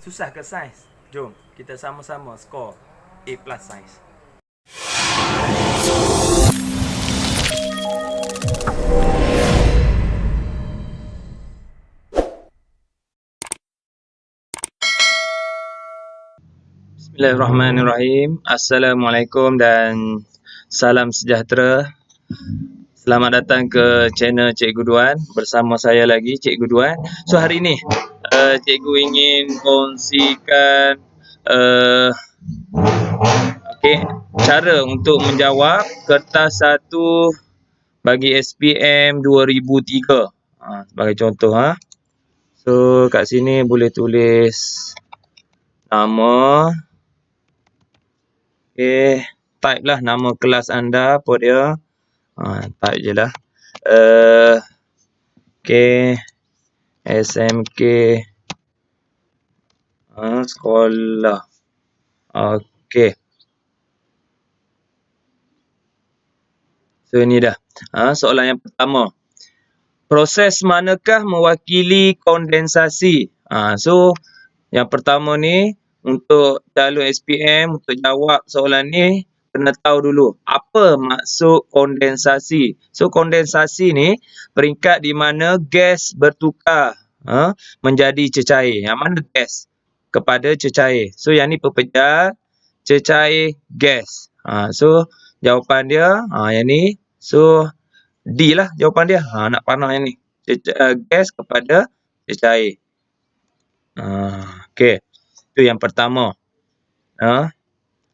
Susah ke sains? Jom kita sama-sama skor A plus sains. Bismillahirrahmanirrahim. Assalamualaikum dan salam sejahtera. Selamat datang ke channel Cikgu Duan. Bersama saya lagi Cikgu Duan. So hari ni Cikgu ingin kongsikan cara untuk menjawab kertas 1 bagi SPM 2003. Sebagai contoh So kat sini boleh tulis nama. Type lah nama kelas anda apa dia. Type je lah. SMK sekolah. Okey. So ini dah. Soalan yang pertama. Proses manakah mewakili kondensasi? So yang pertama ni untuk calon SPM untuk jawab soalan ni kena tahu dulu apa maksud kondensasi. So kondensasi ni peringkat di mana gas bertukar menjadi cecair. Yang mana gas kepada cecair. So yang ni pepejal, cecair, gas. So jawapan dia yang ni. So D lah jawapan dia. Nak panah yang ni. Gas kepada cecair. Okey. Itu yang pertama.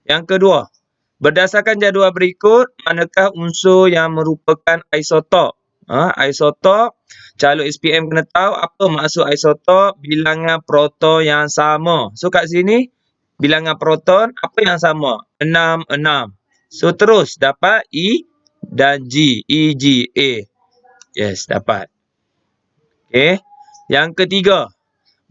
Yang kedua. Berdasarkan jadual berikut, manakah unsur yang merupakan isotop? Isotop, calon SPM kena tahu apa maksud isotop, bilangan proton yang sama. So kat sini, bilangan proton apa yang sama? 6, 6. So terus dapat E dan G. E, G, A. Yes, dapat. Okey. Yang ketiga.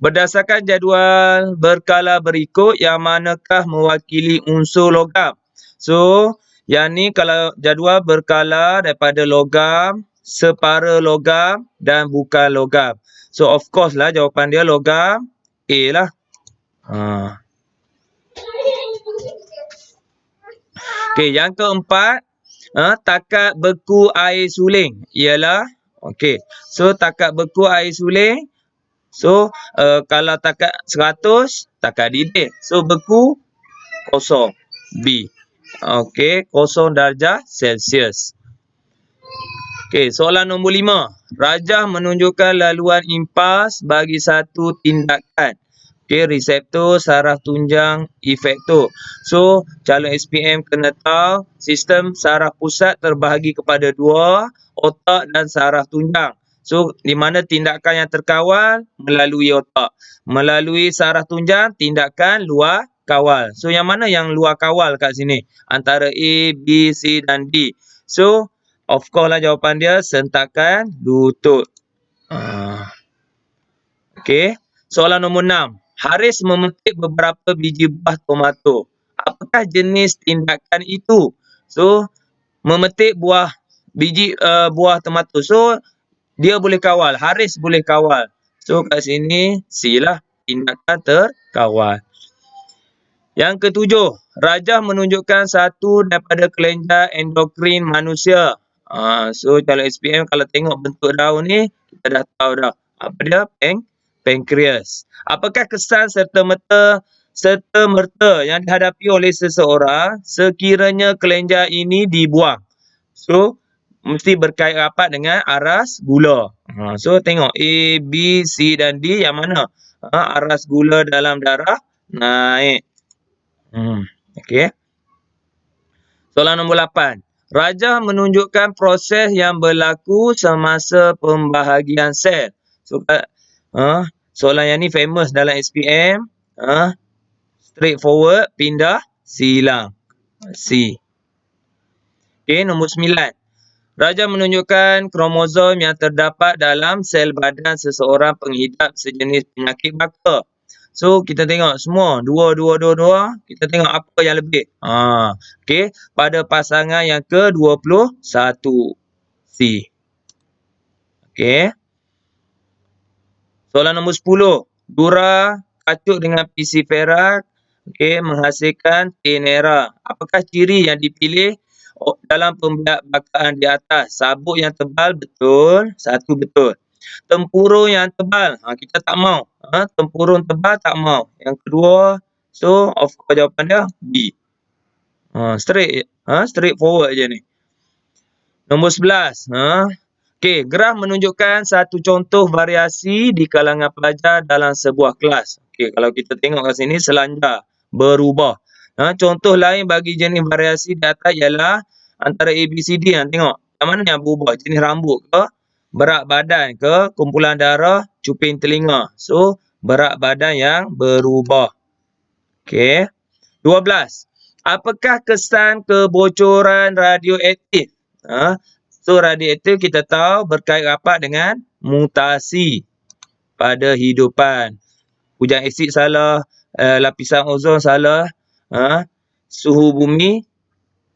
Berdasarkan jadual berkala berikut, yang manakah mewakili unsur logam? So, yang ni kalau jadual berkala daripada logam, separa logam dan bukan logam. So, of course lah jawapan dia logam A lah. Okey, yang keempat, takat beku air suling ialah, okey. So, takat beku air suling. So, kalau takat 100, takat didih. So, beku kosong. B. Okey, 0 darjah Celsius. Okey, soalan nombor 5. Rajah menunjukkan laluan impas bagi satu tindakan. Okey, reseptor, saraf tunjang, efektor. So, calon SPM kena tahu sistem saraf pusat terbahagi kepada 2, otak dan saraf tunjang. So, di mana tindakan yang terkawal melalui otak. Melalui saraf tunjang, tindakan luar kawal. So, yang mana yang luar kawal kat sini? Antara A, B, C dan D. So, of course lah jawapan dia sentakan lutut. Okey. Soalan nombor 6. Haris memetik beberapa biji buah tomato. Apakah jenis tindakan itu? So, memetik biji buah tomato. So, dia boleh kawal. Haris boleh kawal. So, kat sini C lah. Tindakan terkawal. Yang ketujuh. Rajah menunjukkan satu daripada kelenjar endokrin manusia. So, calon SPM kalau tengok bentuk daun ni, kita dah tahu dah. Apa dia? Pankreas. Apakah kesan serta-merta yang dihadapi oleh seseorang sekiranya kelenjar ini dibuang? So, mesti berkait rapat dengan aras gula. So, tengok A, B, C dan D yang mana? Aras gula dalam darah naik. Okey. Soalan nombor 8. Rajah menunjukkan proses yang berlaku semasa pembahagian sel. So, soalan yang ni famous dalam SPM. Straightforward, pindah, silang. C. Okey, nombor 9. Rajah menunjukkan kromosom yang terdapat dalam sel badan seseorang pengidap sejenis penyakit baka. So, kita tengok semua. 2. Kita tengok apa yang lebih. Okey, pada pasangan yang ke-21. C. Okey. Soalan nombor 10. Dura berkacuk dengan PC perak, okey, menghasilkan tenera. Apakah ciri yang dipilih dalam pembelajaran di atas? Sabuk yang tebal, betul. Satu betul. Tempurung yang tebal, kita tak mau. Tempurung tebal tak mau. Yang kedua, so of course jawapan dia B. Straight forward je ni. Nombor 11. Okey, graf menunjukkan satu contoh variasi di kalangan pelajar dalam sebuah kelas. Okey, kalau kita tengok kat sini selanjar berubah. Contoh lain bagi jenis variasi di atas ialah antara A, B, C, D. Tengok, yang mana yang berubah? Jenis rambut ke? Berat badan ke? Kumpulan darah? Cuping telinga? So, berat badan yang berubah. Okey. 12. Apakah kesan kebocoran radioaktif? So, radioaktif kita tahu berkait rapat dengan mutasi pada hidupan. Hujan asid salah, lapisan ozon salah, suhu bumi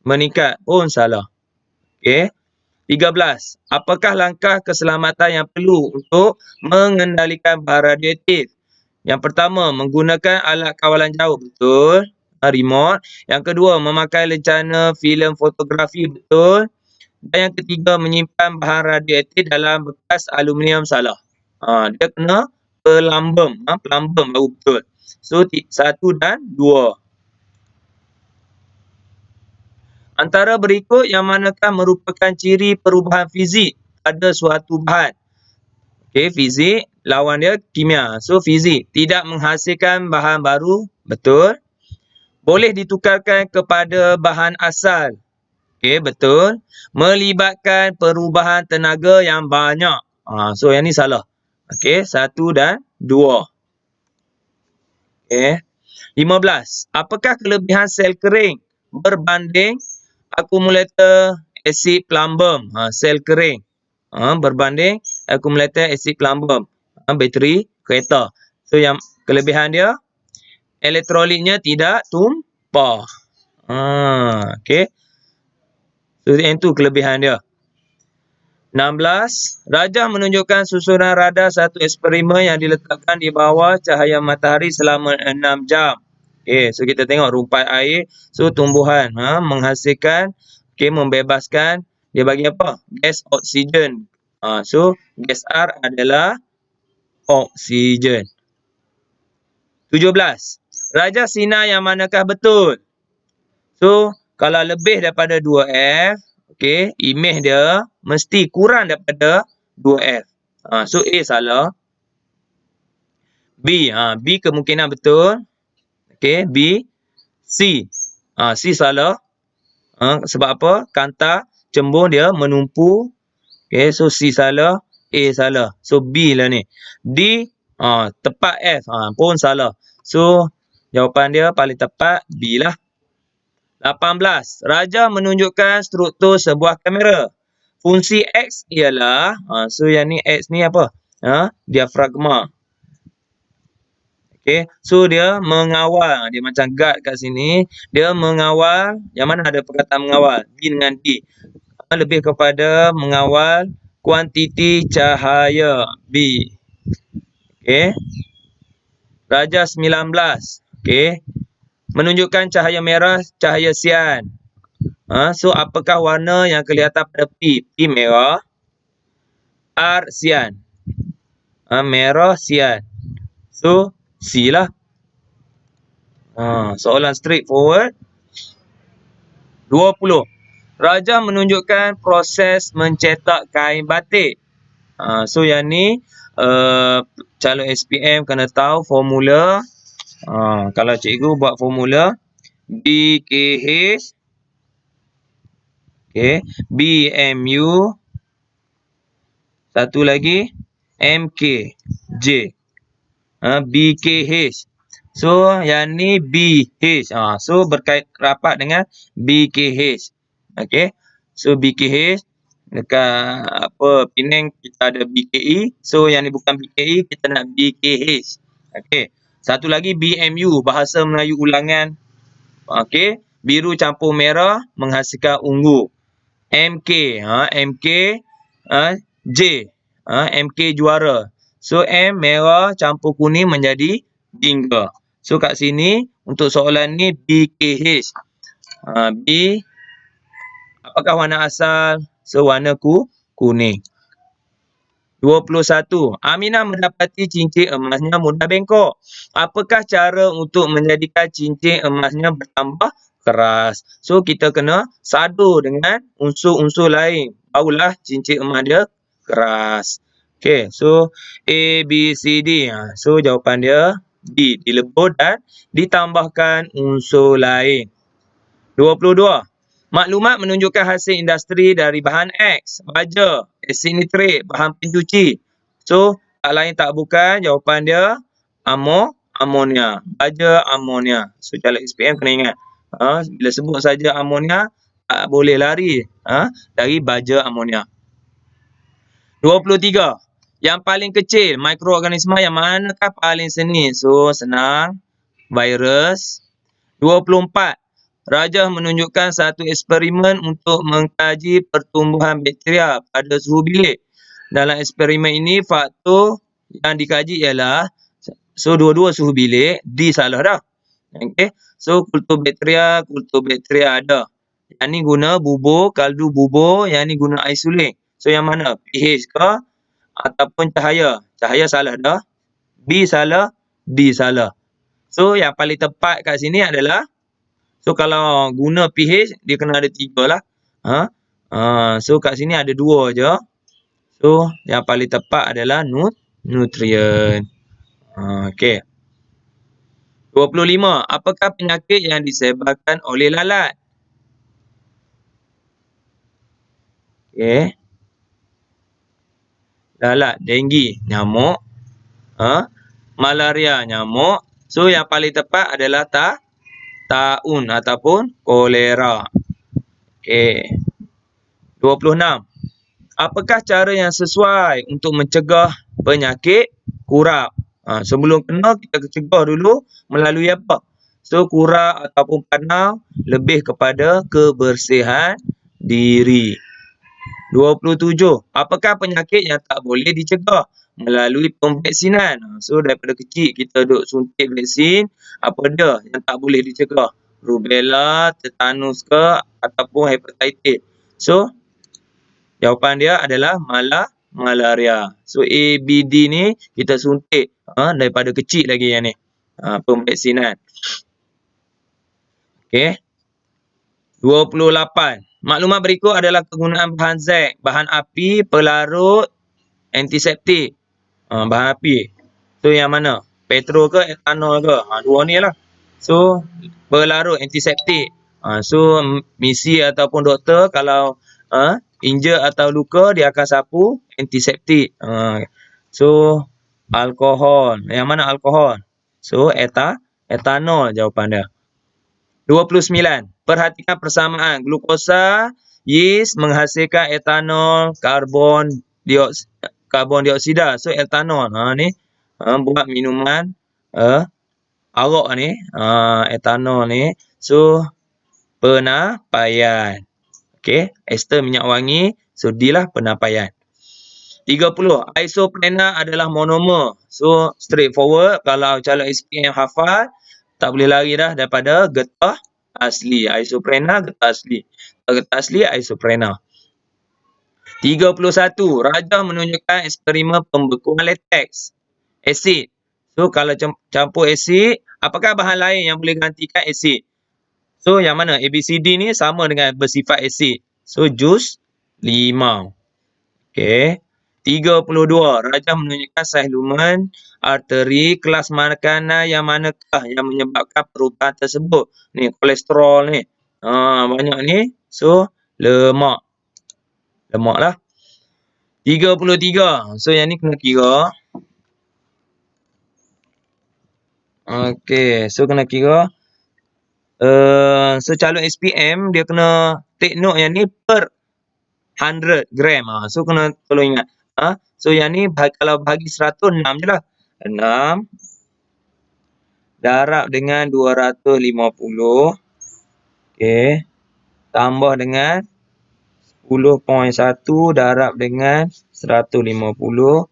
meningkat pun salah. Okey. 13. Apakah langkah keselamatan yang perlu untuk mengendalikan bahan radioaktif? Yang pertama, menggunakan alat kawalan jauh, betul. Remote. Yang kedua, memakai lencana filem fotografi, betul. Dan yang ketiga, menyimpan bahan radioaktif dalam bekas aluminium, salah. Dia kena pelambam. Pelambam baru betul. So, 1 dan 2. Antara berikut yang manakah merupakan ciri perubahan fizik pada suatu bahan? Okey, fizik. Lawan dia kimia. So, fizik. Tidak menghasilkan bahan baru, betul. Boleh ditukarkan kepada bahan asal. Okey, betul. Melibatkan perubahan tenaga yang banyak. So, yang ni salah. Okey, 1 dan 2. Okey. 15. Apakah kelebihan sel kering berbanding akumulator asid plumbum? Sel kering berbanding akumulator asid plumbum. Bateri kereta. So, yang kelebihan dia, elektrolitnya tidak tumpah. Okey. So, yang tu kelebihan dia. 16. Rajah menunjukkan susunan radar satu eksperimen yang diletakkan di bawah cahaya matahari selama 6 jam. Okey, so kita tengok rumpai air. So, tumbuhan menghasilkan, membebaskan, dia bagi apa? Gas oksigen. So, gas R adalah oksigen. 17. Rajah sinar yang manakah betul? So, kalau lebih daripada 2F, okey, imej dia mesti kurang daripada 2F. So, A salah. B, B kemungkinan betul. Okey, B. C. C salah. Sebab apa? Kanta cembung dia menumpu. Okey, so C salah. A salah. So, B lah ni. D, tepat F. Pun salah. So, jawapan dia paling tepat B lah. 18. Rajah menunjukkan struktur sebuah kamera. Fungsi X ialah, so yang ni X ni apa? Diafragma. Okay, so dia mengawal. Dia macam guard kat sini. Dia mengawal, yang mana ada perkataan mengawal? B dengan D. Lebih kepada mengawal kuantiti cahaya B. Okay. Rajah 19. Okay. Menunjukkan cahaya merah, cahaya sian. So, apakah warna yang kelihatan pada P? P merah. R sian. Merah sian. So, C lah. Soalan straightforward. 20. Rajah menunjukkan proses mencetak kain batik. So, yang ni calon SPM kena tahu formula. Kalau cikgu buat formula BKH, okay, BMU, satu lagi MKJ, BKH. So, yang ni BH. So, berkait rapat dengan BKH. Okay. So, BKH. Dekat Penang kita ada BKE. So, yang ni bukan BKE, kita nak BKH. Okay. Satu lagi BMU, bahasa Melayu ulangan. Okay. Biru campur merah menghasilkan ungu. MK, MK, J, MK juara. So, M merah campur kuning menjadi Bingga. So kat sini untuk soalan ni BKH. B apakah warna asal? So warna kuning. 21. Aminah mendapati cincin emasnya mudah bengkok. Apakah cara untuk menjadikan cincin emasnya bertambah keras? So kita kena sadu dengan unsur-unsur lain. Barulah cincin emas dia keras. Okay, so A, B, C, D. So jawapan dia D. Dilebur dan ditambahkan unsur lain. 22. Maklumat menunjukkan hasil industri dari bahan X. Baja, asid nitrik, bahan pencuci. So, tak lain tak bukan jawapan dia amonia. Baja amonia. So, caleg SPM kena ingat. Bila sebut saja amonia, tak boleh lari dari baja amonia. 23. Yang paling kecil, mikroorganisma yang manakah paling seni? So, senang. Virus. 24. Rajah menunjukkan satu eksperimen untuk mengkaji pertumbuhan bakteria pada suhu bilik. Dalam eksperimen ini, faktor yang dikaji ialah, so dua-dua suhu bilik, D salah dah. Okay. So, kultur bakteria ada. Yang ni guna bubur, kaldu bubur, yang ni guna air suling. So, yang mana? pH ke ataupun cahaya? Cahaya salah dah. B salah, D salah. So, yang paling tepat kat sini adalah, so kalau guna pH, dia kena ada 3 lah. So kat sini ada 2 je. So yang paling tepat adalah nutrien. Okay. 25. Apakah penyakit yang disebabkan oleh lalat? Okay. Lalat, denggi, nyamuk. Malaria, nyamuk. So yang paling tepat adalah taun ataupun kolera. Okay. 26. Apakah cara yang sesuai untuk mencegah penyakit kurap? Sebelum kena, kita cegah dulu melalui apa? So, kurap ataupun panau lebih kepada kebersihan diri. 27. Apakah penyakit yang tak boleh dicegah? Melalui pemvaksinan. So, daripada kecil kita duk suntik vaksin, apa dia yang tak boleh dicegah? Rubella, tetanus ke ataupun hepatitis. So, jawapan dia adalah malaria. So A, B, D ni kita suntik daripada kecil lagi yang ni. Pemvaksinan. Okey. 28. Maklumat berikut adalah kegunaan bahan Z, bahan api, pelarut, antiseptik. Bahan api. So yang mana? Petrol ke etanol ke? Dua ni lah. So pelarut antiseptik. So misi ataupun doktor kalau injek atau luka dia akan sapu antiseptik. So alkohol. Yang mana alkohol? So etanol jawapan dia. 29. Perhatikan persamaan. Glukosa, yeast menghasilkan etanol, karbon dioksida. So etanol ni buat minuman arak ni, etanol ni. So penapaian. Okey, ester minyak wangi. So D lah penapaian. 30. Isoprena adalah monomer. So straightforward. Kalau calon SPM hafal, tak boleh lari dah daripada getah asli. Isoprena, getah asli. Getah asli, isoprena. 31. Rajah menunjukkan eksperimen pembekuan latex. Asid. So, kalau campur asid, apakah bahan lain yang boleh gantikan asid? So, yang mana? ABCD ni sama dengan bersifat asid. So, jus limau. Okey. 32. Rajah menunjukkan saiz lumen arteri kelas makanan yang manakah yang menyebabkan perubahan tersebut. Ni kolesterol ni. Banyak ni. So lemak. Lemak lah. 33. So yang ni kena kira. Okey, so kena kira. So calon SPM dia kena take note yang ni per 100 gram. So kena tolong ingat. So yang ni kalau bagi 100, 6 je lah. 6 darab dengan 250. Okey. Tambah dengan 10.1 darab dengan 150.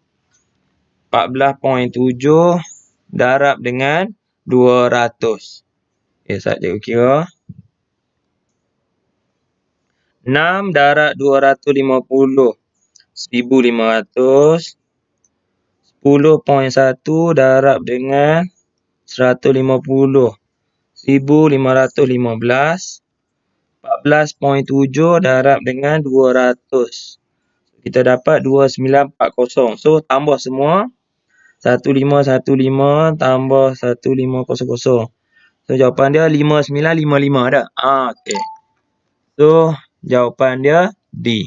14.7 darab dengan 200. Saya cikgu kira. 6 darab 250. 1,500. 10.1 darab dengan 150. 1,515. 14.7 darab dengan 200. Kita dapat 2940. So, tambah semua. 1515 tambah 1500. So, jawapan dia 5955 dah. Okey. So, jawapan dia D.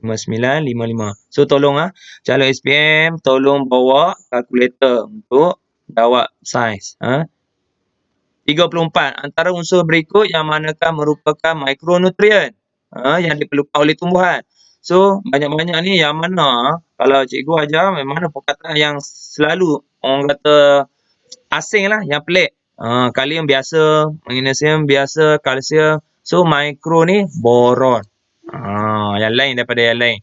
5955. So, tolong calon SPM, tolong bawa kalkulator untuk jawab sains. 34. Antara unsur berikut yang manakah merupakan mikronutrien yang diperlukan oleh tumbuhan. So, banyak-banyak ni yang mana kalau cikgu ajar memang ada perkataan yang selalu orang kata asing lah, yang pelik. Kalium biasa, magnesium biasa, kalsium. So, mikro ni boron. Yang lain daripada yang lain.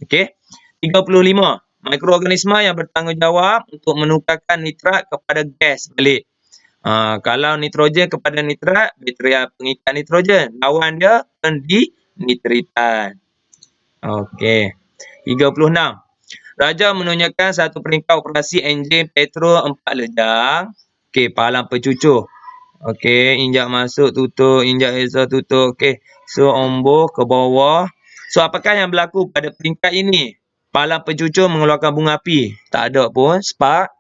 Okey. 35. Mikroorganisma yang bertanggungjawab untuk menukarkan nitrat kepada gas balik. Kalau nitrogen kepada nitrat, bakteria pengikat nitrogen. Lawan dia pendinitritan. Okey. 36. Raja menunjukkan satu peringkat operasi enjin petro 4 lejang. Okey, palang pencucur. Okey, injak masuk, tutup, injak exhaust, tutup. Okey. So, ombor ke bawah. So, apakah yang berlaku pada peringkat ini? Palang pencucur mengeluarkan bunga api. Tak ada pun. Spark.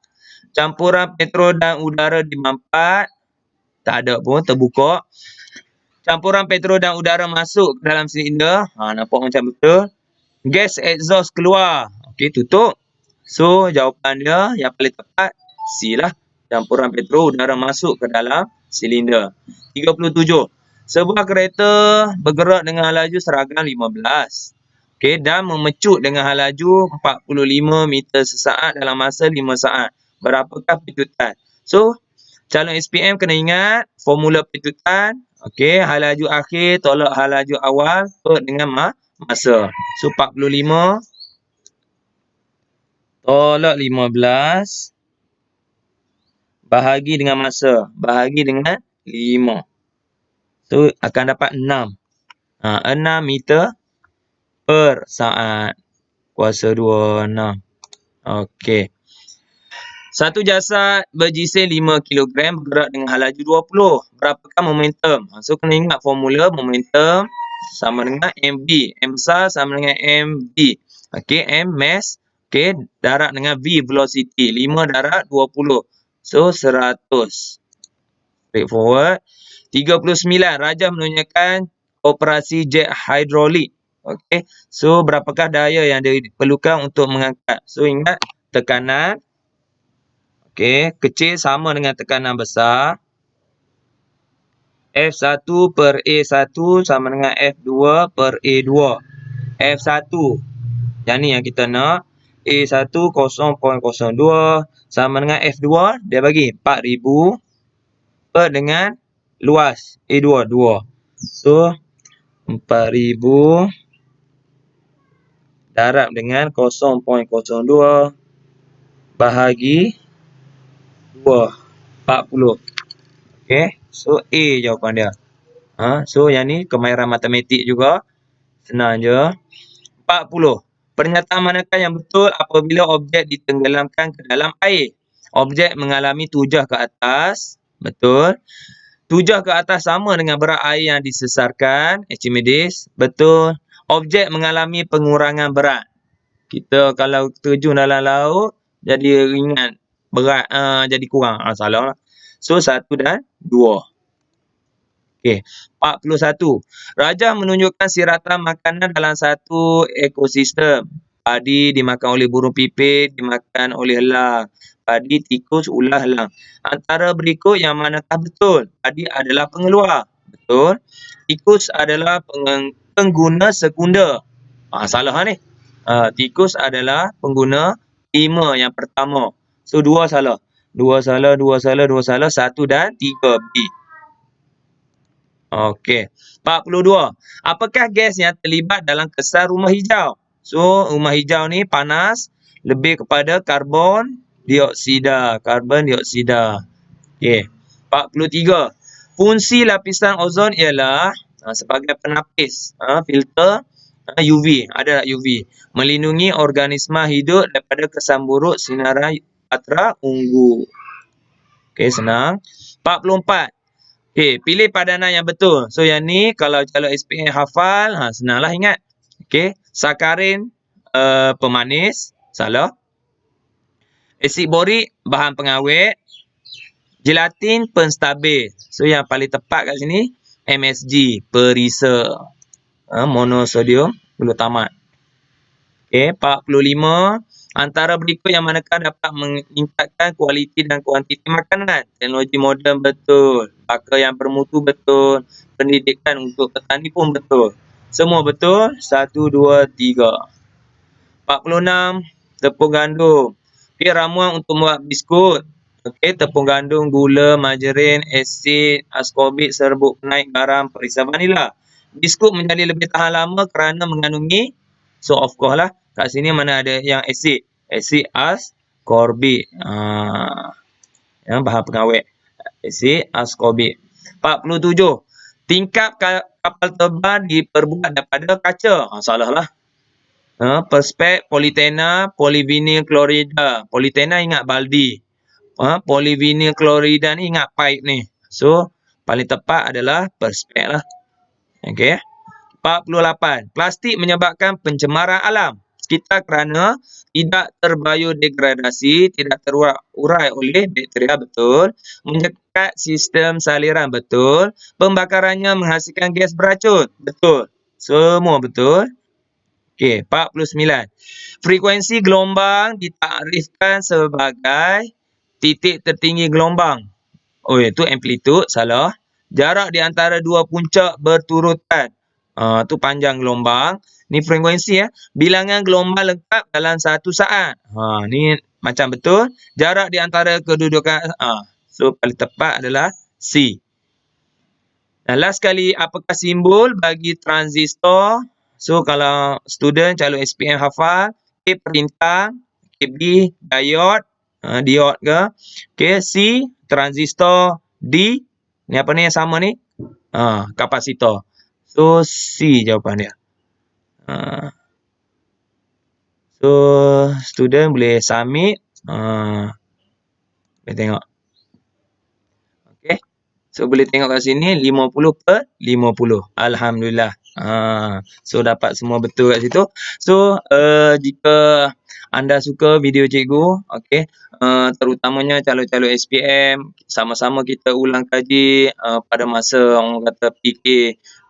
Campuran petrol dan udara dimampat. Tak ada pun. Terbuka. Campuran petrol dan udara masuk ke dalam silinder. Nampak macam betul. Gas exhaust keluar. Okey, tutup. So, jawapan dia yang paling tepat C lah. Campuran petrol udara masuk ke dalam silinder. 37. Sebuah kereta bergerak dengan laju seragam 15. Okey, dan memecut dengan laju 45 meter sesaat dalam masa 5 saat. Berapakah pecutan? So, calon SPM kena ingat formula pecutan. Okey, hal laju akhir tolak hal laju awal dengan masa. So, 45 tolak 15 bahagi dengan masa. Bahagi dengan 5. So, akan dapat 6. 6 meter per saat. Kuasa 2, 6. Okey. Satu jasad berjisim 5 kg bergerak dengan hal laju 20. Berapakah momentum? So, kena ingat formula momentum sama dengan MV. M besar sama dengan MV. Okey, M mass. Okey, darab dengan V velocity. 5 darab 20. So, 100. Straightforward. 39. Raja menunjukkan operasi jet hidrolik. Okey. So, berapakah daya yang diperlukan untuk mengangkat? So, ingat tekanan. Okey. Kecil sama dengan tekanan besar. F1 per A1 sama dengan F2 per A2. F1. Yang ni yang kita nak. A1 0.02 sama dengan F2. Dia bagi 4,000 per dengan luas A2, 2. So, 4,000 darab dengan 0.02 bahagi 2. 40. Okey. So, A jawapan dia. So, yang ni kemahiran matematik juga. Senang je. 40. Pernyataan manakah yang betul apabila objek ditenggelamkan ke dalam air? Objek mengalami tujah ke atas. Betul. Tujah ke atas sama dengan berat air yang disesarkan. Archimedes. Betul. Objek mengalami pengurangan berat. Kita kalau terjun dalam laut, jadi ringan. Berat jadi kurang. Salah lah. So, 1 dan 2. Okey. 41. Raja menunjukkan siratan makanan dalam satu ekosistem. Padi dimakan oleh burung pipit, dimakan oleh elang. Padi, tikus, ular, elang. Antara berikut yang manakah betul? Padi adalah pengeluar. Betul. Tikus adalah pengguna sekunder. Salah ni. Tikus adalah pengguna 5 yang pertama. So, 2 salah. 2 salah, 2 salah, 2 salah. 1 dan 3 B. Okey. 42. Apakah gas yang terlibat dalam kesal rumah hijau? So, rumah hijau ni panas lebih kepada karbon dioksida, karbon dioksida. Okey. 43. Fungsi lapisan ozon ialah sebagai penapis, filter UV, ada tak UV, melindungi organisma hidup daripada kesan buruk sinaran ultraviolet. Okey, senang. 44. Okey, pilih padanan yang betul. So yang ni kalau calon SPM hafal, senanglah ingat. Okey, sakarin pemanis, salah. Asid borik bahan pengawet, gelatin penstabil. So yang paling tepat kat sini MSG, perisa. Monosodium glutamat. Okey, 45. Antara berikut yang manakah dapat meningkatkan kualiti dan kuantiti makanan? Teknologi moden betul. Pakar yang bermutu betul. Pendidikan untuk petani pun betul. Semua betul. 1, 2, 3. 46. Tepung gandum. Okey, ramuan untuk membuat biskut. Okey, tepung gandum, gula, margarin, asid, askorbik, serbuk penaik garam, perisa vanila. Biskut menjadi lebih tahan lama kerana mengandungi, so of course lah, kat sini mana ada yang asid. Asid askorbik. Yang bahan pengawet. Asid askorbik. 47. Tingkap kapal terbang diperbuat daripada kaca. Salah lah. Perspek, politena, polivinyl klorida. Politena ingat baldi. Polivinyl klorida ni ingat pipe ni. So, paling tepat adalah perspek lah. Okey. 48. Plastik menyebabkan pencemaran alam sekitar kerana tidak terbiodegradasi, tidak terurai oleh bakteria, betul. Menyekat sistem saliran, betul. Pembakarannya menghasilkan gas beracun, betul. Semua betul. Okey, 49. Frekuensi gelombang ditakrifkan sebagai titik tertinggi gelombang. Oh, itu amplitude, salah. Jarak di antara dua puncak berturutan. Tu panjang gelombang. Ni frekuensi ya. Bilangan gelombang lengkap dalam 1 saat. Ni macam betul. Jarak di antara kedudukan. So, paling tepat adalah C. Dan last sekali, apakah simbol bagi transistor? So, kalau student calon SPM hafal, A perintang, B diode, diode ke. Okay, C transistor, D ni apa ni yang sama ni? Kapasitor. So, C jawapan dia. So, student boleh submit. Boleh tengok. Okay. So, boleh tengok kat sini 50/50. Alhamdulillah. So, dapat semua betul kat situ. So, jika anda suka video cikgu, okay, terutamanya calon-calon SPM, sama-sama kita ulang kaji pada masa orang kata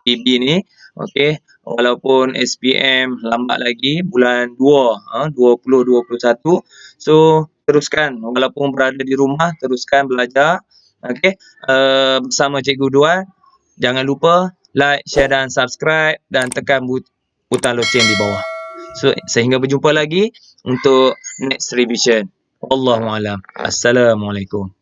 PB ni, okay, walaupun SPM lambat lagi, bulan 2, 2021, so teruskan, walaupun berada di rumah, teruskan belajar, okay, bersama Cikgu Duan. Jangan lupa like, share dan subscribe dan tekan butang loceng di bawah. So, sehingga berjumpa lagi untuk next revision. Wallahualam. Assalamualaikum.